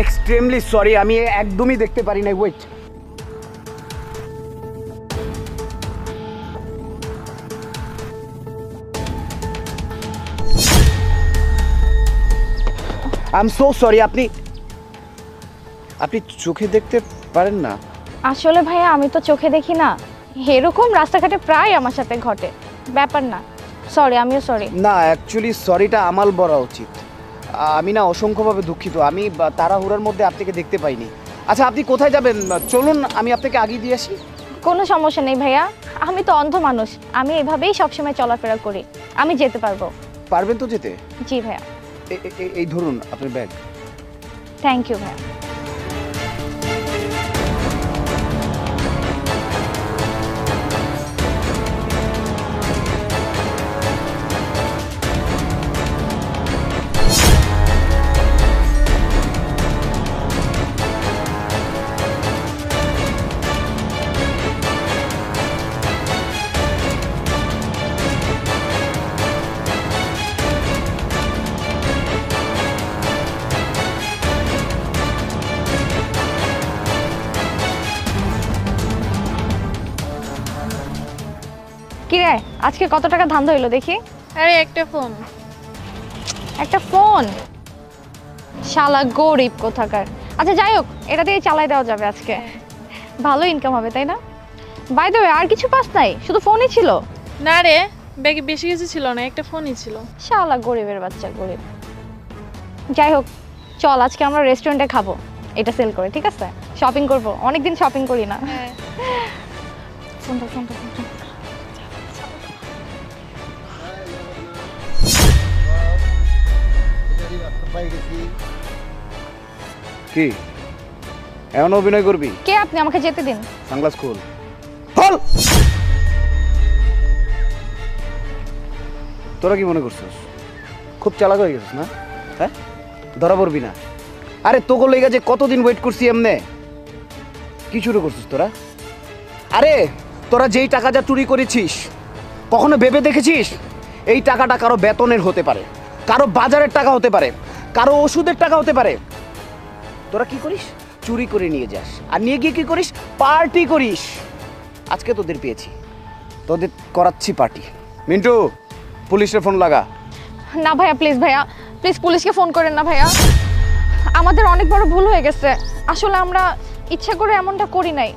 Extremely sorry, আমি একদমই দেখতে পারি না। Wait, I am so sorry. আপনি চোখে দেখতে পারেন না? আসলে ভাইয়া আমি তো চোখে দেখি না, এরকম রাস্তাঘাটে প্রায় আমার সাথে ঘটে, ব্যাপার না। সরি, আমিও সরি। না, অ্যাকচুয়ালি সরিটা আমার বলা উচিত। আমি না অসংখ্যভাবে দুঃখিত, আমি তাড়াহুড়োর মধ্যে আপনাকে দেখতে পাইনি। আচ্ছা, আপনি কোথায় যাবেন? চলুন আমি আপনাকে আগিয়ে দিয়ে আসি। কোনো সমস্যা নেই ভাইয়া, আমি তো অন্ধ মানুষ, আমি এভাবেই সবসময় চলাফেরা করি, আমি যেতে পারবো। পারবেন তো যেতে? জি ভাইয়া। এই ধরুন আপনার ব্যাগ। থ্যাংক ইউ ভাইয়া। কি রে, আজকে কত টাকা ধান্দা হইলো দেখি? আরে একটা ফোন। একটা ফোন? শালা গরিব কোথাকার। আচ্ছা যাই হোক, এটা দিয়ে চালাই দেওয়া যাবে আজকে, ভালো ইনকাম হবে তাই না? বাই দ্য ওয়ে, আর কিছু পাস নাই, শুধু ফোনই ছিল? না রে, ব্যাগে বেশি কিছু ছিল না, একটা ফোনই ছিল। শালা গরিবের বাচ্চা, গরিব। যাই হোক, চল আজকে আমরা রেস্টুরেন্টে খাবো, এটা সেল করে, ঠিক আছে? শপিং করবো, অনেকদিন শপিং করি না। ফোনটা ফোনটা ফোনটা কি এমন অভিনয় করবি? কে আপনি? আমাকে যেতে দিন। সানগ্লাস খুল। খোল। তোরা কি মনে করছিস খুব চালাক হয়ে গেছিস না? হ্যাঁ, ধরা পড়বি না। আরে তোকে লেগে যে কতদিন ওয়েট করছি এমনে। কি শুরু করছিস তোরা? আরে তোরা যেই টাকা যা চুরি করেছিস, কখনো ভেবে দেখেছিস এই টাকাটা কারো বেতনের হতে পারে, কারো বাজারের টাকা হতে পারে, কারো ওষুধের টাকা হতে পারে? তোরা কি করিস? চুরি করে নিয়ে যাস, আর নিয়ে গিয়ে কি করিস? পার্টি করিস। আজকে তোদের পেয়েছি, তোদের করাচ্ছি পার্টি। মিন্টু, পুলিশের ফোন লাগা। না ভাইয়া, প্লিজ ভাইয়া, প্লিজ পুলিশকে ফোন করেন না ভাইয়া, আমাদের অনেক বড় ভুল হয়ে গেছে। আসলে আমরা ইচ্ছা করে এমনটা করি নাই,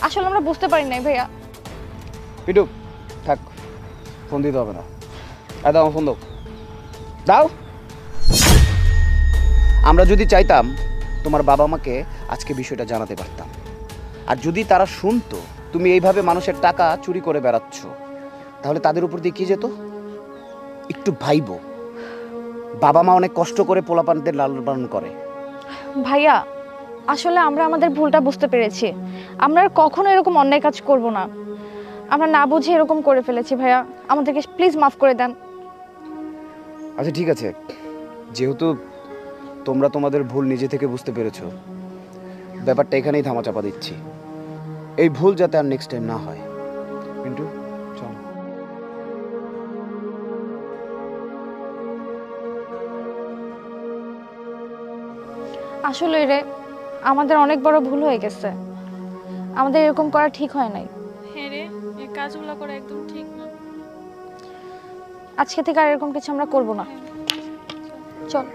আসলে আমরা বুঝতে পারি নাই ভাইয়া। মিন্টু থাক, ফোন দিতে হবে না। দাও আমার ফোন, দাও দাও। আমরা যদি চাইতাম তোমার বাবা মাকে আজকে বিষয়টা জানাতে পারতাম, আর যদি তারা শুনতো তুমি এইভাবে মানুষের টাকা চুরি করে বেড়াচ্ছ, তাহলে তাদের উপর দিয়ে কি যেত? একটু ভাইবো, বাবা মা অনেক কষ্ট করে পোলাপানদের লালন পালন করে। ভাইয়া আসলে আমরা আমাদের ভুলটা বুঝতে পেরেছি, আমরা আর কখনো এরকম অন্যায় কাজ করব না, আমরা না বুঝে এরকম করে ফেলেছি ভাইয়া, আমাদেরকে প্লিজ মাফ করে দেন। আচ্ছা ঠিক আছে, যেহেতু তোমরা তোমাদের ভুল নিজে থেকে বুঝতে পেরেছো, ব্যাপারটা এখানেই ধামাচাপা দিচ্ছি। এই ভুল যাতে আর নেক্সট টাইম না হয়। মিন্টু চল। আসলে রে, আমাদের অনেক বড় ভুল হয়ে গেছে, আমাদের এরকম করা ঠিক হয় নাই। হ্যাঁ রে, এই কাজগুলো করা একদম ঠিক না। আজকে থেকে আর এরকম কিছু আমরা করব না, চল।